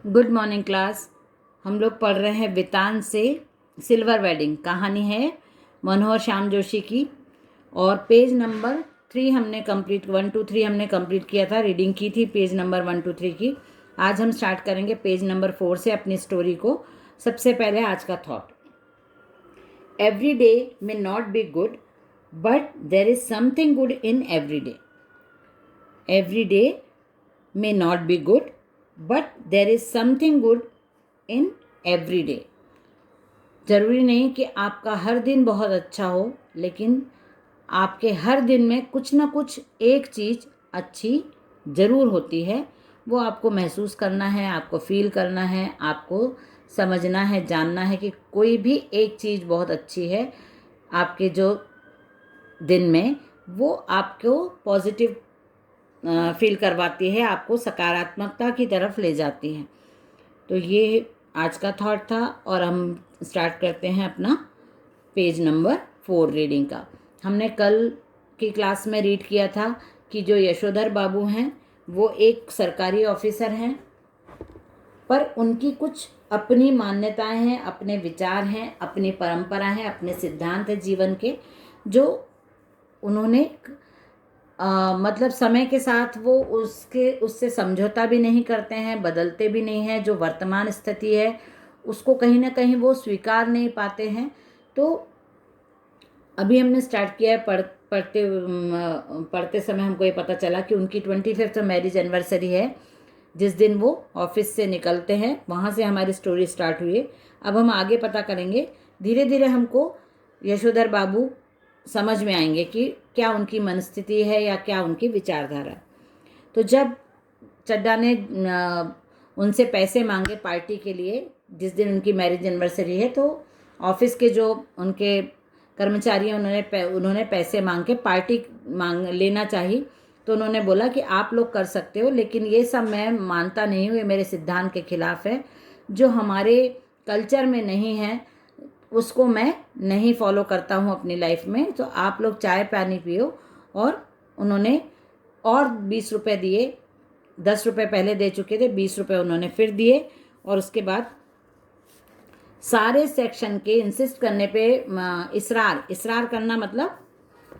Good morning class. हम लोग पढ़ रहे हैं वितान से सिल्वर वेडिंग। कहानी है मनोहर श्याम जोशी की और पेज नंबर 3 हमने कंप्लीट 1 2 3 हमने कंप्लीट किया था, रीडिंग की थी पेज नंबर 1 2 3 की। आज हम स्टार्ट करेंगे पेज नंबर 4 से अपनी स्टोरी को। सबसे पहले आज का thought, every day may not be good but there is something good in every day. Every day may not be good but there is something good in every day। ज़रूरी नहीं कि आपका हर दिन बहुत अच्छा हो, लेकिन आपके हर दिन में कुछ ना कुछ एक चीज़ अच्छी ज़रूर होती है। वो आपको महसूस करना है, आपको फील करना है, आपको समझना है, जानना है कि कोई भी एक चीज़ बहुत अच्छी है आपके जो दिन में, वो आपको पॉजिटिव फील करवाती है, आपको सकारात्मकता की तरफ ले जाती है। तो ये आज का थॉट था और हम स्टार्ट करते हैं अपना पेज नंबर 4 रीडिंग का। हमने कल की क्लास में रीड किया था कि जो यशोधर बाबू हैं वो एक सरकारी ऑफिसर हैं, पर उनकी कुछ अपनी मान्यताएं हैं, अपने विचार हैं, अपनी परंपरा हैं, अपने सिद्धांत हैं जीवन के, जो उन्होंने मतलब समय के साथ वो उससे समझौता भी नहीं करते हैं, बदलते भी नहीं हैं। जो वर्तमान स्थिति है उसको कहीं ना कहीं वो स्वीकार नहीं पाते हैं। तो अभी हमने स्टार्ट किया है पढ़ते समय हमको ये पता चला कि उनकी 25th मैरिज एनिवर्सरी है, जिस दिन वो ऑफिस से निकलते हैं। वहाँ से हमारी स्टोरी स्टार्ट हुई है। अब हम आगे पता करेंगे, धीरे धीरे हमको यशोधर बाबू समझ में आएंगे कि क्या उनकी मनस्थिति है या क्या उनकी विचारधारा है। तो जब चड्डा ने उनसे पैसे मांगे पार्टी के लिए, जिस दिन उनकी मैरिज एनिवर्सरी है, तो ऑफिस के जो उनके कर्मचारी हैं उन्होंने पैसे मांग के पार्टी लेना चाहिए। तो उन्होंने बोला कि आप लोग कर सकते हो, लेकिन ये सब मैं मानता नहीं हूँ, ये मेरे सिद्धांत के खिलाफ है, जो हमारे कल्चर में नहीं है उसको मैं नहीं फॉलो करता हूँ अपनी लाइफ में। तो आप लोग चाय पानी पियो। और उन्होंने और 20 रुपये दिए। 10 रुपये पहले दे चुके थे, 20 रुपये उन्होंने फिर दिए। और उसके बाद सारे सेक्शन के इंसिस्ट करने पे इसरार करना, मतलब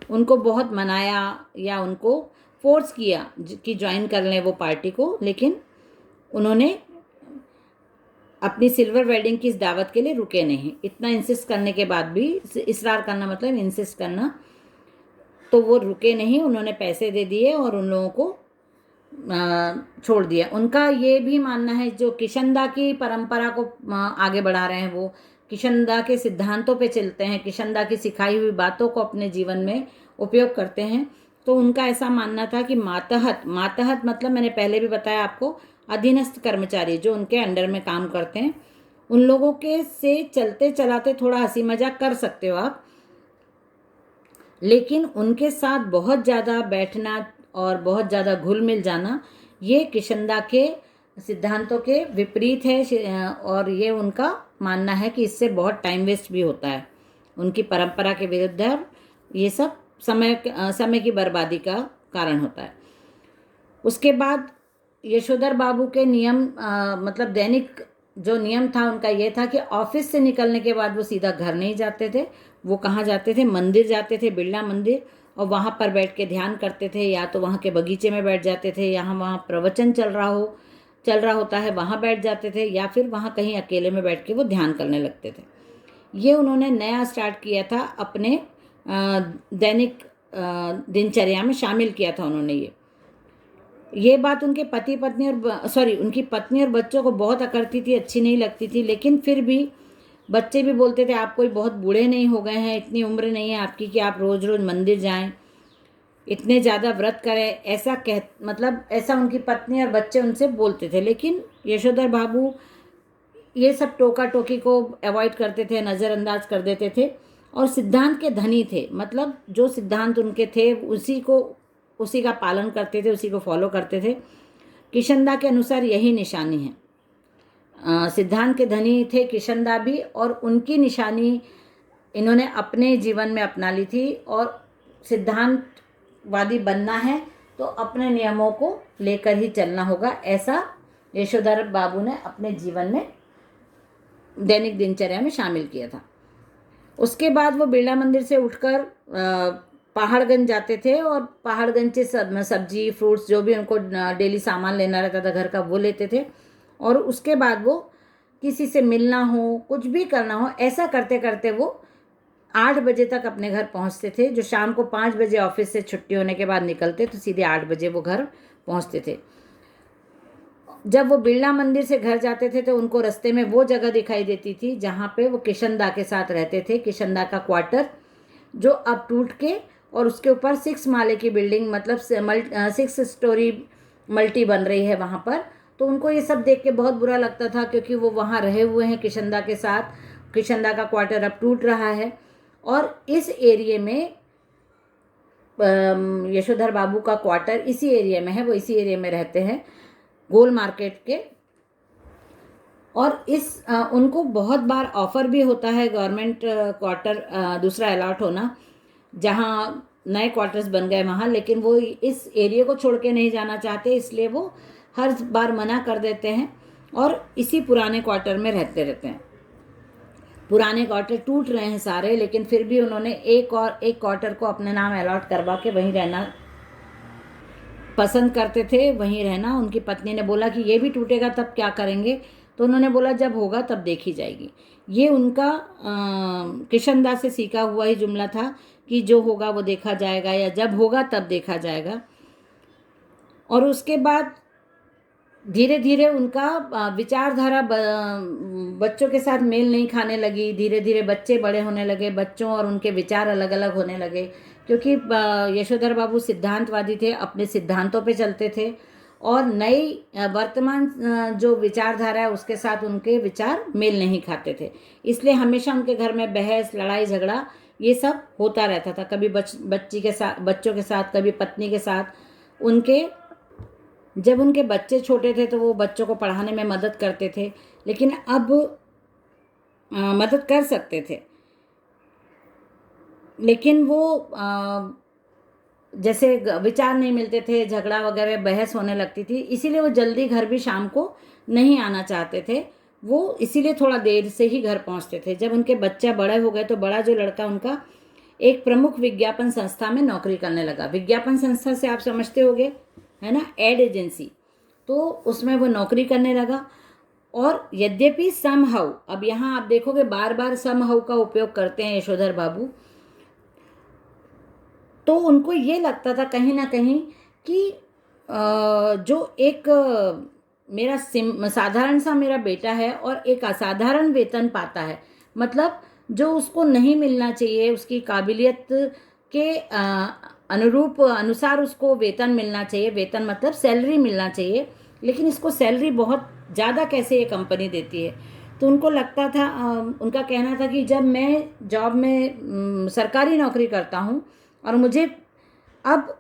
उनको बहुत मनाया या उनको फोर्स किया कि ज्वाइन कर लें वो पार्टी को, लेकिन उन्होंने अपनी सिल्वर वेडिंग की इस दावत के लिए रुके नहीं। इतना इंसिस्ट करने के बाद भी, इसरार करना मतलब इंसिस्ट करना, तो वो रुके नहीं। उन्होंने पैसे दे दिए और उन लोगों को छोड़ दिया। उनका ये भी मानना है, जो किशनदा की परंपरा को आगे बढ़ा रहे हैं, वो किशनदा के सिद्धांतों पे चलते हैं, किशनदा की सिखाई हुई बातों को अपने जीवन में उपयोग करते हैं। तो उनका ऐसा मानना था कि मातहत मतलब मैंने पहले भी बताया आपको, अधीनस्थ कर्मचारी जो उनके अंडर में काम करते हैं, उन लोगों के से चलते चलाते थोड़ा हंसी मजाक कर सकते हो आप, लेकिन उनके साथ बहुत ज़्यादा बैठना और बहुत ज़्यादा घुल मिल जाना, ये किशनदा के सिद्धांतों के विपरीत है। और ये उनका मानना है कि इससे बहुत टाइम वेस्ट भी होता है, उनकी परंपरा के विरुद्ध है। ये सब समय की बर्बादी का कारण होता है। उसके बाद यशोधर बाबू के नियम, मतलब दैनिक जो नियम था उनका ये था कि ऑफिस से निकलने के बाद वो सीधा घर नहीं जाते थे। वो कहाँ जाते थे? मंदिर जाते थे, बिरला मंदिर, और वहाँ पर बैठ के ध्यान करते थे। या तो वहाँ के बगीचे में बैठ जाते थे, वहाँ प्रवचन चल रहा होता है वहाँ बैठ जाते थे, या फिर वहाँ कहीं अकेले में बैठ के वो ध्यान करने लगते थे। ये उन्होंने नया स्टार्ट किया था, अपने दैनिक दिनचर्या में शामिल किया था उन्होंने। ये बात उनके उनकी पत्नी और बच्चों को बहुत अकड़ती थी, अच्छी नहीं लगती थी। लेकिन फिर भी बच्चे भी बोलते थे, आप कोई बहुत बूढ़े नहीं हो गए हैं, इतनी उम्र नहीं है आपकी कि आप रोज़ रोज़ मंदिर जाएं, इतने ज़्यादा व्रत करें, ऐसा उनकी पत्नी और बच्चे उनसे बोलते थे। लेकिन यशोधर बाबू ये सब टोका टोकी को अवॉइड करते थे, नज़रअंदाज कर देते थे, और सिद्धांत के धनी थे। मतलब जो सिद्धांत उनके थे उसी का पालन करते थे, उसी को फॉलो करते थे। किशनदा के अनुसार यही निशानी है। सिद्धांत के धनी थे किशनदा भी, और उनकी निशानी इन्होंने अपने जीवन में अपना ली थी। और सिद्धांतवादी बनना है तो अपने नियमों को लेकर ही चलना होगा, ऐसा यशोधर बाबू ने अपने जीवन में दैनिक दिनचर्या में शामिल किया था। उसके बाद वो बिरला मंदिर से उठकर पहाड़गंज जाते थे और पहाड़गंज से सब्जी फ्रूट्स जो भी उनको डेली सामान लेना रहता था घर का वो लेते थे। और उसके बाद वो किसी से मिलना हो, कुछ भी करना हो, ऐसा करते करते वो 8 बजे तक अपने घर पहुंचते थे। जो शाम को 5 बजे ऑफिस से छुट्टी होने के बाद निकलते तो सीधे 8 बजे वो घर पहुंचते थे। जब वो बिरला मंदिर से घर जाते थे तो उनको रास्ते में वो जगह दिखाई देती थी जहाँ पे वो किशनदा के साथ रहते थे। किशनदा का क्वार्टर जो अब टूट के और उसके ऊपर 6 माले की बिल्डिंग, मतलब 6 स्टोरी मल्टी बन रही है वहाँ पर। तो उनको ये सब देख के बहुत बुरा लगता था, क्योंकि वो वहाँ रहे हुए हैं किशनदा के साथ। किशनदा का क्वार्टर अब टूट रहा है और इस एरिए में यशोधर बाबू का क्वार्टर इसी एरिया में है, वो इसी एरिया में रहते हैं, गोल मार्केट के। और उनको बहुत बार ऑफर भी होता है गवर्नमेंट क्वार्टर दूसरा अलॉट होना, जहाँ नए क्वार्टर्स बन गए वहाँ, लेकिन वो इस एरिया को छोड़ के नहीं जाना चाहते, इसलिए वो हर बार मना कर देते हैं और इसी पुराने क्वार्टर में रहते हैं। पुराने क्वार्टर टूट रहे हैं सारे, लेकिन फिर भी उन्होंने एक क्वार्टर को अपने नाम अलॉट करवा के वहीं रहना पसंद करते थे, वहीं रहना। उनकी पत्नी ने बोला कि ये भी टूटेगा तब क्या करेंगे, तो उन्होंने बोला जब होगा तब देखी जाएगी। ये उनका किशनदा से सीखा हुआ ही जुमला था कि जो होगा वो देखा जाएगा, या जब होगा तब देखा जाएगा। और उसके बाद धीरे धीरे उनका विचारधारा बच्चों के साथ मेल नहीं खाने लगी। धीरे धीरे बच्चे बड़े होने लगे, बच्चों और उनके विचार अलग अलग होने लगे, क्योंकि यशोधर बाबू सिद्धांतवादी थे, अपने सिद्धांतों पे चलते थे और नई वर्तमान जो विचारधारा है उसके साथ उनके विचार मेल नहीं खाते थे। इसलिए हमेशा उनके घर में बहस, लड़ाई झगड़ा ये सब होता रहता था, कभी बच्चों के साथ, कभी पत्नी के साथ। जब उनके बच्चे छोटे थे तो वो बच्चों को पढ़ाने में मदद करते थे, लेकिन अब मदद कर सकते थे, लेकिन वो जैसे विचार नहीं मिलते थे, झगड़ा वगैरह बहस होने लगती थी, इसीलिए वो जल्दी घर भी शाम को नहीं आना चाहते थे। वो इसीलिए थोड़ा देर से ही घर पहुंचते थे। जब उनके बच्चे बड़े हो गए तो बड़ा जो लड़का उनका एक प्रमुख विज्ञापन संस्था में नौकरी करने लगा। विज्ञापन संस्था से आप समझते होंगे, है ना, एड एजेंसी। तो उसमें वो नौकरी करने लगा। और यद्यपि समहाउ, अब यहाँ आप देखोगे बार बार समहाउ का उपयोग करते हैं यशोधर बाबू, तो उनको ये लगता था कहीं ना कहीं कि जो एक मेरा साधारण सा मेरा बेटा है और एक असाधारण वेतन पाता है, मतलब जो उसको नहीं मिलना चाहिए, उसकी काबिलियत के अनुसार उसको वेतन मिलना चाहिए। वेतन मतलब सैलरी मिलना चाहिए, लेकिन इसको सैलरी बहुत ज़्यादा कैसे ये कंपनी देती है। तो उनको लगता था, उनका कहना था कि जब मैं जॉब में सरकारी नौकरी करता हूँ और मुझे अब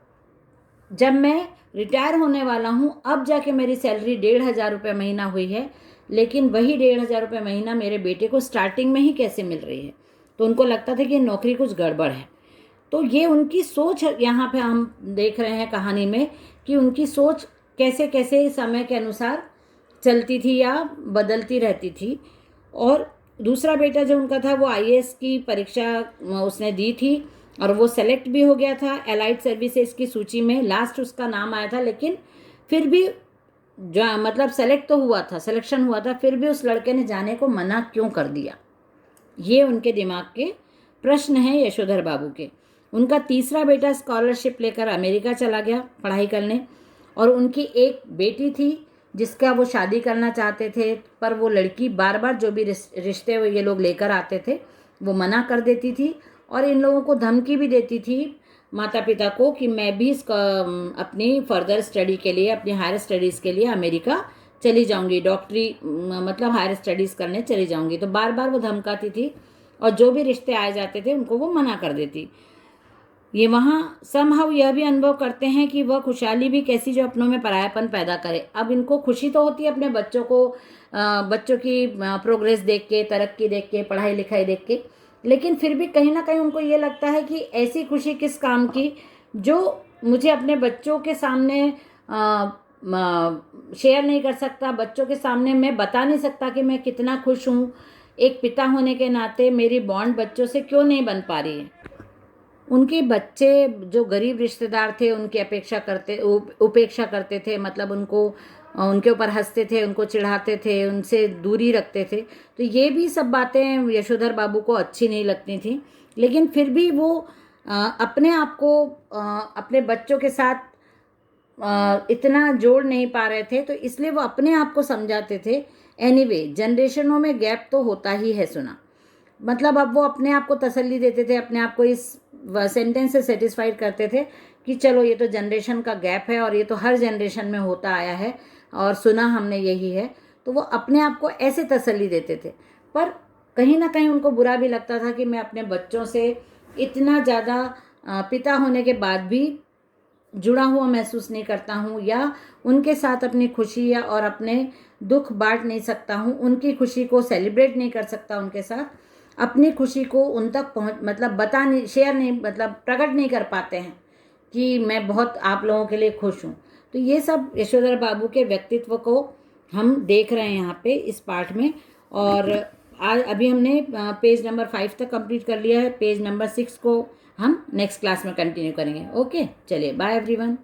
जब मैं रिटायर होने वाला हूँ, अब जाके मेरी सैलरी 1,500 रुपये महीना हुई है, लेकिन वही 1,500 रुपये महीना मेरे बेटे को स्टार्टिंग में ही कैसे मिल रही है। तो उनको लगता था कि नौकरी कुछ गड़बड़ है। तो ये उनकी सोच यहाँ पे हम देख रहे हैं कहानी में कि उनकी सोच कैसे कैसे समय के अनुसार चलती थी या बदलती रहती थी। और दूसरा बेटा जो उनका था वो आईएएस की परीक्षा उसने दी थी और वो सेलेक्ट भी हो गया था एलाइड सर्विसेज की सूची में, लास्ट उसका नाम आया था, लेकिन फिर भी जो मतलब सेलेक्ट तो हुआ था, सिलेक्शन हुआ था, फिर भी उस लड़के ने जाने को मना क्यों कर दिया। ये उनके दिमाग के प्रश्न हैं यशोधर बाबू के। उनका तीसरा बेटा स्कॉलरशिप लेकर अमेरिका चला गया पढ़ाई करने, और उनकी एक बेटी थी जिसका वो शादी करना चाहते थे, पर वो लड़की बार बार जो भी रिश्ते ये लोग लेकर आते थे वो मना कर देती थी और इन लोगों को धमकी भी देती थी माता पिता को कि मैं भी अपनी फर्दर स्टडी के लिए, अपनी हायर स्टडीज़ के लिए अमेरिका चली जाऊंगी, डॉक्टरी मतलब हायर स्टडीज़ करने चली जाऊंगी। तो बार बार वो धमकाती थी और जो भी रिश्ते आए जाते थे उनको वो मना कर देती। ये वहाँ समहाउ यह भी अनुभव करते हैं कि वह खुशहाली भी कैसी जो अपनों में परायापन पैदा करे। अब इनको खुशी तो होती है अपने बच्चों को, बच्चों की प्रोग्रेस देख के, तरक्की देख के, पढ़ाई लिखाई देख के, लेकिन फिर भी कहीं ना कहीं उनको ये लगता है कि ऐसी खुशी किस काम की जो मुझे अपने बच्चों के सामने शेयर नहीं कर सकता बच्चों के सामने, मैं बता नहीं सकता कि मैं कितना खुश हूँ। एक पिता होने के नाते मेरी बॉन्ड बच्चों से क्यों नहीं बन पा रही है। उनके बच्चे जो गरीब रिश्तेदार थे उनकी उपेक्षा करते थे, मतलब उनके ऊपर हंसते थे, उनको चिढ़ाते थे, उनसे दूरी रखते थे। तो ये भी सब बातें यशोधर बाबू को अच्छी नहीं लगती थी, लेकिन फिर भी वो अपने आप को अपने बच्चों के साथ इतना जोड़ नहीं पा रहे थे, तो इसलिए वो अपने आप को समझाते थे। एनीवे, जनरेशनों में गैप तो होता ही है सुना, मतलब अब वो अपने आप को तसल्ली देते थे, अपने आप को इस सेंटेंस से सेटिस्फाइड करते थे कि चलो ये तो जनरेशन का गैप है और ये तो हर जनरेशन में होता आया है और सुना हमने यही है। तो वो अपने आप को ऐसे तसल्ली देते थे, पर कहीं ना कहीं उनको बुरा भी लगता था कि मैं अपने बच्चों से इतना ज़्यादा पिता होने के बाद भी जुड़ा हुआ महसूस नहीं करता हूँ, या उनके साथ अपनी खुशी या और अपने दुख बांट नहीं सकता हूँ, उनकी खुशी को सेलिब्रेट नहीं कर सकता उनके साथ, अपनी खुशी को उन तक मतलब बता नहीं, शेयर नहीं, मतलब प्रकट नहीं कर पाते हैं कि मैं बहुत आप लोगों के लिए खुश हूँ। तो ये सब यशोधर बाबू के व्यक्तित्व को हम देख रहे हैं यहाँ पे इस पाठ में। और आज अभी हमने पेज नंबर 5 तक कंप्लीट कर लिया है, पेज नंबर 6 को हम नेक्स्ट क्लास में कंटिन्यू करेंगे। ओके, चलिए बाय एवरीवन।